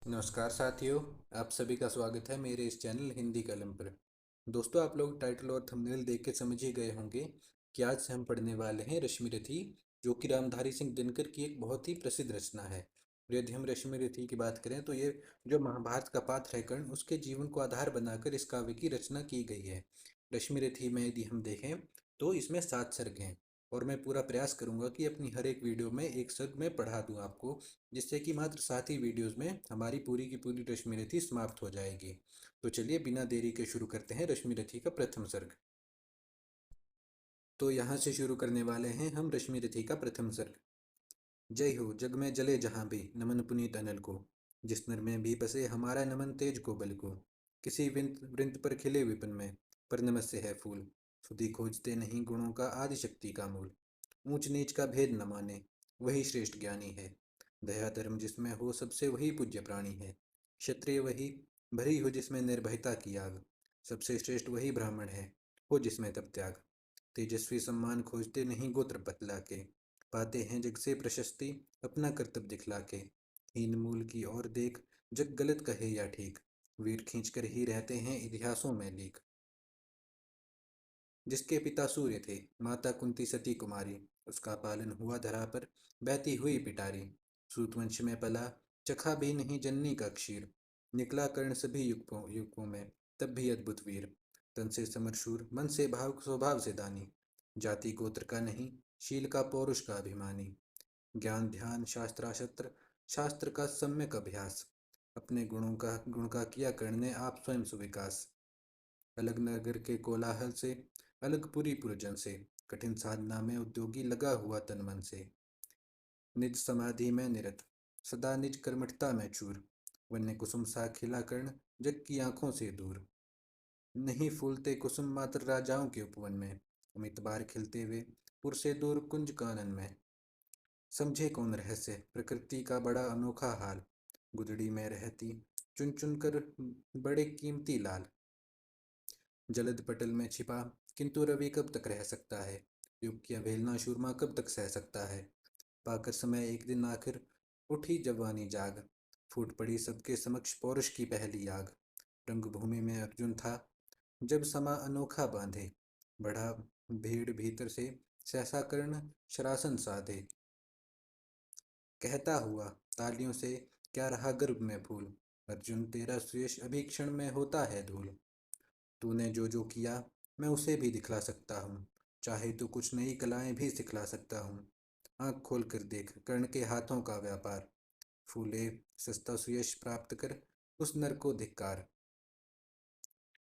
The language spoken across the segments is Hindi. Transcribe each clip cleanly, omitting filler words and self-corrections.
नमस्कार साथियों। आप सभी का स्वागत है मेरे इस चैनल हिंदी कलम पर। दोस्तों, आप लोग टाइटल और थंबनेल देख के समझ ही गए होंगे कि आज से हम पढ़ने वाले हैं रश्मि रथी, जो कि रामधारी सिंह दिनकर की एक बहुत ही प्रसिद्ध रचना है। और यदि हम रश्मि रथी की बात करें तो ये जो महाभारत का पात्र है कर्ण, उसके जीवन को आधार बनाकर इस काव्य की रचना की गई है। रश्मि रथी में यदि हम देखें तो इसमें 7 सर्ग हैं, और मैं पूरा प्रयास करूंगा कि अपनी हर एक वीडियो में एक सर्ग में पढ़ा दूं आपको, जिससे कि मात्र 7 ही वीडियोस में हमारी पूरी की पूरी रश्मि रथी समाप्त हो जाएगी। तो चलिए बिना देरी के शुरू करते हैं रश्मि रथी का प्रथम सर्ग। तो यहाँ से शुरू करने वाले हैं हम रश्मि रथी का प्रथम सर्ग। जय हो जग में जले जहाँ भी नमन पुनीत अनल को, जिस नर में भी बसे हमारा नमन तेज को बल को। किसी विंत वृंत पर खिले विपिन में, पर नमस्य है फूल। सुधि खोजते नहीं गुणों का आदि शक्ति का मूल। ऊंच नीच का भेद न माने, वही श्रेष्ठ ज्ञानी है। दया धर्म जिसमें हो सबसे वही पूज्य प्राणी है। क्षत्रिय वही भरी हो जिसमें निर्भयता की आग। सबसे श्रेष्ठ वही ब्राह्मण है, हो जिसमें तप त्याग। तेजस्वी सम्मान खोजते नहीं गोत्र बतला के, पाते हैं जग से प्रशस्ति अपना कर्तव्य दिखला के। हीन मूल की ओर देख, जग गलत कहे या ठीक, वीर खींच कर ही रहते हैं इतिहासों में लीक। जिसके पिता सूर्य थे, माता कुंती सती कुमारी, उसका पालन हुआ धरा पर बहती हुई पिटारी। सूतवंश में पला, चखा भी नहीं जननी का क्षीर, निकला कर्ण सभी युगों युगों में तब भी अद्भुत वीर। तन से समरशूर मन से भाव स्वभाव से दानी, जाति गोत्र का नहीं शील का पौरुष का अभिमानी। ज्ञान ध्यान शास्त्राशस्त्र, शास्त्र का सम्यक अभ्यास, अपने गुण का किया कर्ण ने आप स्वयं सुविकास। अलग नगर के कोलाहल से, अलग पुरी पुरजन से, कठिन साधना में उद्योगी लगा हुआ तन मन से। निज समाधि में निरत, सदा निज कर्मठता में चूर, वन्य कुसुम सा खिला कर्ण जग की आंखों से दूर। नहीं फूलते कुसुम मात्र राजाओं के उपवन में, अमित बार खिलते हुए पुर से दूर कुंज कानन में। समझे कौन रहस्य प्रकृति का बड़ा अनोखा हाल, गुदड़ी में रहती चुन चुन कर बड़े कीमती लाल। जलद पटल में छिपा, किंतु रवि कब तक रह सकता है, युग की अवहेलना शूरमा कब तक सह सकता है। पाकर समय एक दिन आखिर उठी जवानी जाग, फूट पड़ी सबके समक्ष पौरुष की पहली आग। रंगभूमि में अर्जुन था जब समा अनोखा बांधे, बढ़ा भीड़ भीतर से सहसा कर्ण शरासन साधे। कहता हुआ तालियों से क्या रहा गर्भ में फूल, अर्जुन तेरा सुयश अभी क्षण में होता है धूल। तूने जो जो किया मैं उसे भी दिखला सकता हूँ, चाहे तो कुछ नई कलाएं भी सिखला सकता हूँ। आँख खोल कर देख कर्ण के हाथों का व्यापार, फूले सस्ता सुयश प्राप्त कर उस नर को धिक्कार।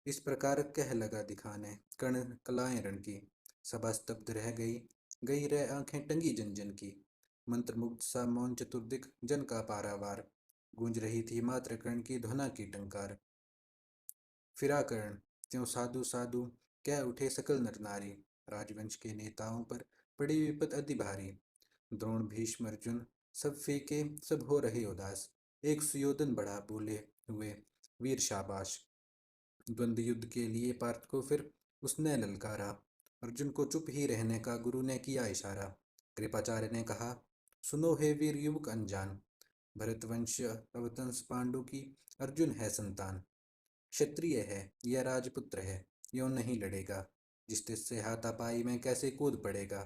इस प्रकार कह लगा दिखाने कर्ण कलाएं रण की, सभा स्तब्ध रह गई, गई रह आंखें टंगी जन जन की। मंत्रमुग्ध सा मौन चतुर्दिक जन का पारावार, गूंज रही थी मात्र कर्ण की ध्वना की टंकार। फिरा कर्ण त्यों साधु साधु कह उठे सकल नर नारी, राजवंश के नेताओं पर पड़ी विपत अति भारी। द्रोण भीष्म अर्जुन सब फीके सब हो रहे उदास, एक सुयोधन बढ़ा बोले हुए वीर शाबाश। द्वंद्व युद्ध के लिए पार्थ को फिर उसने ललकारा, अर्जुन को चुप ही रहने का गुरु ने किया इशारा। कृपाचार्य ने कहा, सुनो हे वीर युवक अनजान, भरतवंश अवतंस पांडु की अर्जुन है संतान। क्षत्रिय है यह राजपुत्र है, यों नहीं लड़ेगा, जिस तिस से हाथापाई में कैसे कूद पड़ेगा।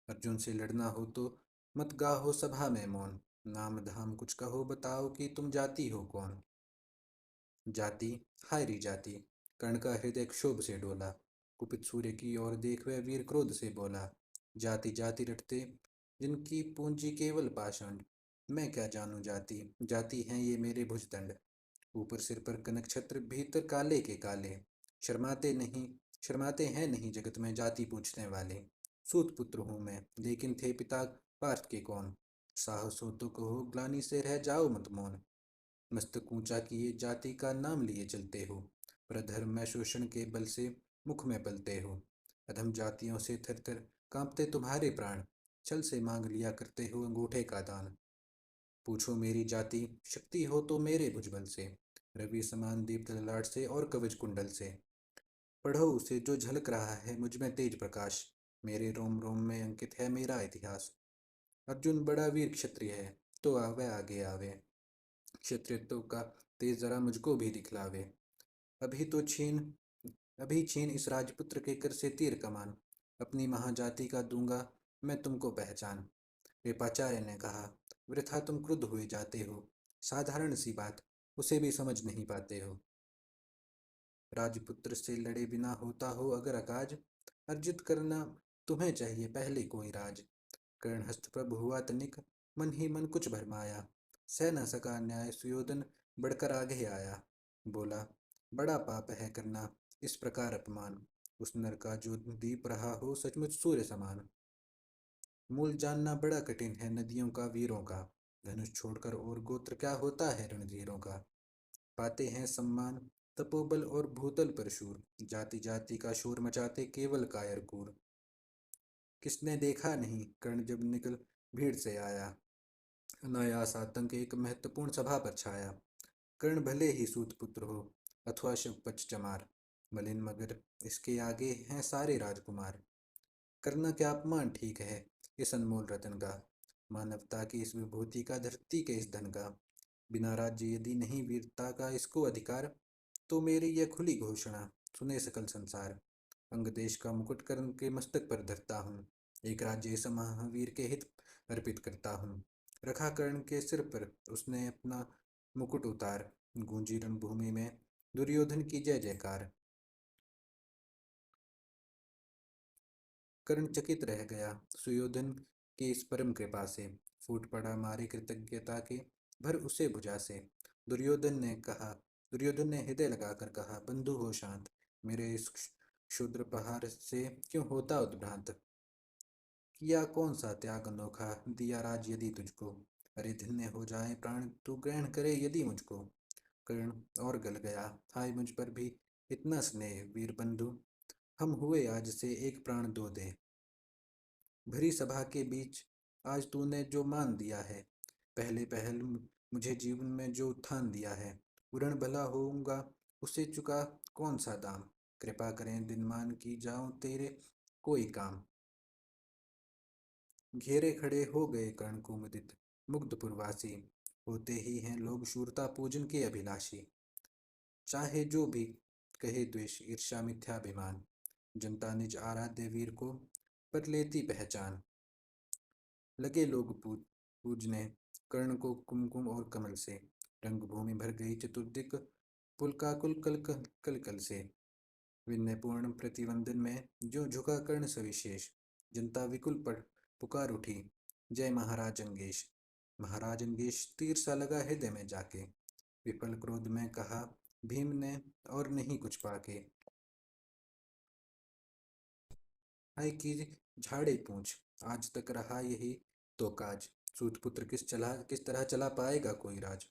अर्जुन से लड़ना हो तो मत गाहो सभा में मौन, नाम धाम कुछ कहो बताओ कि तुम जाति हो कौन। जाति, हाय री जाति, कर्ण का हृदय क्षोभ से डोला। कुपित सूर्य की ओर देख वह वीर क्रोध से बोला, जाति जाति रटते जिनकी पूंजी केवल पाषाण। मैं क्या जानू जाति, जाति हैं ये मेरे भुजदंड। ऊपर सिर पर कनक छत्र भीतर काले के काले, शर्माते नहीं शर्माते हैं नहीं जगत में जाति पूछने वाले। सूत पुत्र हूँ मैं लेकिन थे पिता पार्थ के कौन, साहस हो तो कहो ग्लानि से रह जाओ मत मौन। मस्तक ऊंचा किए जाति का नाम लिए चलते हो, पर धर्म में शोषण के बल से मुख में पलते हो। अधम जातियों से थर थर कांपते तुम्हारे प्राण, छल से मांग लिया करते हो अंगूठे का दान। पूछो मेरी जाति, शक्ति हो तो मेरे भुजबल से, रवि समान दीप्त ललाट से और कवच कुंडल से। पढ़ो उसे जो झलक रहा है मुझ में तेज प्रकाश, मेरे रोम रोम में अंकित है मेरा इतिहास। अर्जुन बड़ा वीर क्षत्रिय है, तो आवे आगे आवे, क्षत्रियत्व का तेज जरा मुझको भी दिखलावे। अभी तो छीन अभी छीन इस राजपुत्र के कर से तीर कमान। अपनी महाजाति का दूंगा मैं तुमको पहचान। कृपाचार्य ने कहा, वृथा तुम क्रुद्ध हुए जाते हो। साधारण सी बात, उसे भी समझ नहीं पाते हो। राजपुत्र से लड़े बिना होता हो अगर अकाज, अर्जित करना तुम्हें चाहिए पहले कोई राज। कर्ण हस्तप्रभ हुआ तनिक, मन ही मन कुछ भरमाया। सह न सका न्याय सुयोधन बढ़कर आगे आया। बोला, बड़ा पाप है करना इस प्रकार अपमान। उस नर का जो दीप रहा हो सचमुच सूर्य समान। मूल जानना बड़ा कठिन है नदियों का वीरों का। धनुष छोड़कर और गोत्र क्या होता है रणधीरों का। पाते हैं सम्मान तपोबल और भूतल पर शूर। जाति जाति का शोर मचाते केवल कायर कूर। किसने देखा नहीं कर्ण जब निकल भीड़ से आया। अनायास आतंक एक महत्वपूर्ण सभा पर छाया। कर्ण भले ही सूत पुत्र हो अथवा शिवपच चमार। मलिन मगर इसके आगे हैं सारे राजकुमार। करना क्या अपमान ठीक है इस अनमोल रतन का। मानवता की इस विभूति का धरती के इस धन का। बिना राज्य यदि नहीं वीरता का इसको अधिकार, तो मेरी यह खुली घोषणा सुने सकल संसार। अंग देश का मुकुट कर्ण के मस्तक पर धरता हूँ। एक राज्य इस महावीर के हित अर्पित करता हूँ। रखा कर्ण के सिर पर उसने अपना मुकुट उतार। गूंजी रणभूमि में दुर्योधन की जय जयकार। कर्ण चकित रह गया सुयोधन की इस परम कृपा से। फूट पड़ा मारे कृतज्ञता के भर उसे भुजा से। दुर्योधन ने हृदय लगाकर कहा, बंधु हो शांत। मेरे इस क्षुद्र प्रहार से क्यों होता उद्भ्रांत। किया कौन सा त्याग अनोखा दिया राज यदि तुझको। अरे धन्य हो जाए प्राण तू ग्रहण करे यदि मुझको। कर्ण और गल गया, हाय मुझ पर भी इतना स्नेह वीर बंधु। हम हुए आज से एक प्राण दो दे। भरी सभा के बीच आज तूने जो मान दिया है। पहले पहल मुझे जीवन में जो उत्थान दिया है। उड़न भला होऊंगा उसे चुका कौन सा दाम। कृपा करें दिन मान की जाऊं तेरे कोई काम। घेरे खड़े हो गए कर्ण को मुदित मुग्ध पुरवासी। होते ही हैं लोग शूरता पूजन के अभिलाषी। चाहे जो भी कहे द्वेष ईर्ष्या मिथ्याभिमान। जनता निज आराध्य वीर को पर लेती पहचान। लगे लोग पूजने कर्ण को कुमकुम और कमल से। रंगभूमि भर गई चतुर्दिक पुलकाकुल कल कल कल कल से। विनयपूर्ण प्रतिवंदन में जो झुका कर्ण सविशेष। जनता विकुल पर पुकार उठी, जय महाराज अंगेश। महाराज अंगेश तीर सा लगा हृदय में जाके। विफल क्रोध में कहा भीम ने और नहीं कुछ पाके। हाय की झाड़े पूछ, आज तक रहा यही तो काज। सूतपुत्र किस तरह चला पाएगा कोई राज।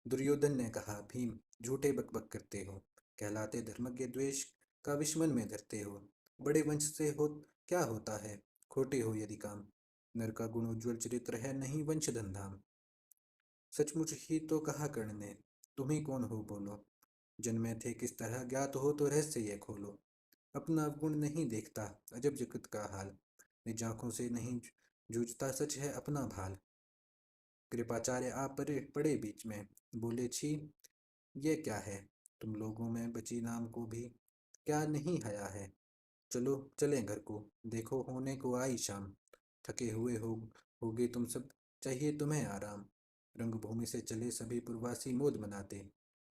दुर्योधन ने कहा, भीम झूठे बकबक करते हो। कहलाते धर्मज्ञ द्वेष का विस्मन में धरते हो। बड़े वंश से हो क्या होता है, खोटे हो यदि काम। नर का गुण उज्ज्वल चरित्र है नहीं वंश धनधाम। सचमुच ही तो कहा कर्ण ने, तुम ही कौन हो बोलो। जन्मे थे किस तरह ज्ञात हो तो रहस्य ये खोलो। अपना अवगुण नहीं देखता अजब जगत का हाल। निज आंखों से नहीं जूझता सच है अपना भाल। कृपाचार्य आप पड़े बीच में, बोले, छी ये क्या है। तुम लोगों में बची नाम को भी क्या नहीं हया है। चलो चलें घर को, देखो होने को आई शाम। थके हुए होगे तुम सब, चाहिए तुम्हें आराम। रंगभूमि से चले सभी पुरवासी मोद मनाते।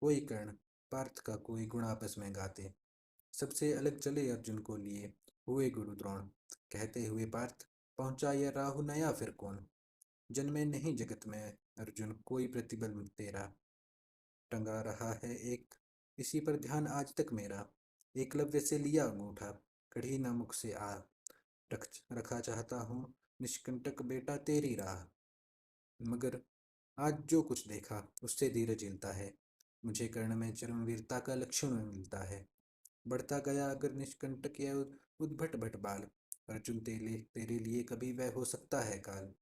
कोई कर्ण पार्थ का कोई गुण आपस में गाते। सबसे अलग चले अर्जुन को लिए हुए गुरु द्रोण। कहते हुए पार्थ, पहुंचा यह राहु नया फिर कौन। जन्मे नहीं जगत में अर्जुन कोई प्रतिबल तेरा। टंगा रहा है एक इसी पर ध्यान आज तक मेरा। एकलव्य से लिया अंगूठा, कढ़ी न मुख से आ। रखा चाहता हूँ निष्कंटक बेटा तेरी राह। मगर आज जो कुछ देखा उससे धीरज हिलता है। मुझे कर्ण में चरम वीरता का लक्षण मिलता है। बढ़ता गया अगर निष्कंटक या उद्भट भट बाल। अर्जुन तेरे तेरे लिए कभी वह हो सकता है काल।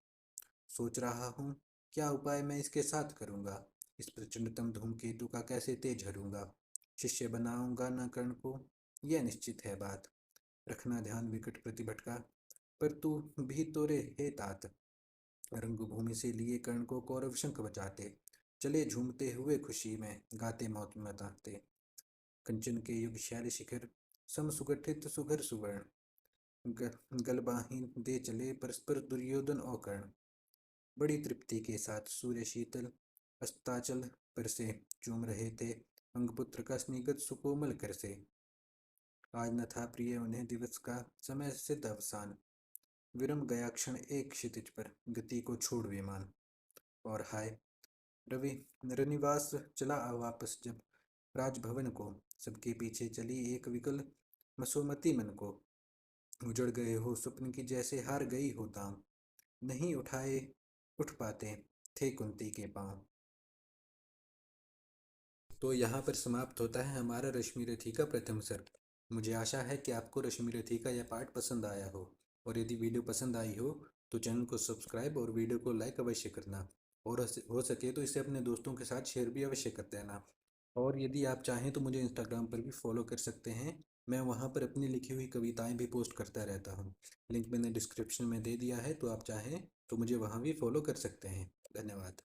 सोच रहा हूँ क्या उपाय मैं इसके साथ करूँगा। इस प्रचंडतम धूमकेतु का कैसे तेज हरूंगा। शिष्य बनाऊंगा न कर्ण को, यह निश्चित है बात। रखना ध्यान विकट प्रतिभट का, पर तू भी तो रे हे तात। रंगभूमि से लिए कर्ण को कौरव शंख बजाते। चले झूमते हुए खुशी में, गाते मौत में ताकते। कंचन के युगशाली शिखर, सम सुगठित सुघर सुवर्ण, गलबाहीन दे चले परस्पर दुर्योधन और कर्ण। बड़ी तृप्ति के साथ सूर्य शीतल अस्ताचल पर से चूम रहे थे अंगपुत्र का स्निग्ध सुकोमल कर से। आज न था प्रिय उन्हें दिवस का समय सिद्ध अवसान, विरम गया क्षण एक क्षितिज पर गति को छोड़ विमान। और हाय रवि रनिवास चला आ वापस जब राजभवन को, सबके पीछे चली एक विकल मसोमती मन को। उजड़ गए हो स्वप्न की जैसे हार गई हो तांग, नहीं उठ पाते थे कुंती के पांव। तो यहाँ पर समाप्त होता है हमारा रश्मि रथी का प्रथम सर्ग। मुझे आशा है कि आपको रश्मि रथी का यह पाठ पसंद आया हो, और यदि वीडियो पसंद आई हो तो चैनल को सब्सक्राइब और वीडियो को लाइक अवश्य करना, और हो सके तो इसे अपने दोस्तों के साथ शेयर भी अवश्य कर देना। और यदि आप चाहें तो मुझे इंस्टाग्राम पर भी फॉलो कर सकते हैं, मैं वहाँ पर अपनी लिखी हुई कविताएं भी पोस्ट करता रहता हूँ। लिंक मैंने डिस्क्रिप्शन में दे दिया है, तो आप चाहें तो मुझे वहाँ भी फॉलो कर सकते हैं। धन्यवाद।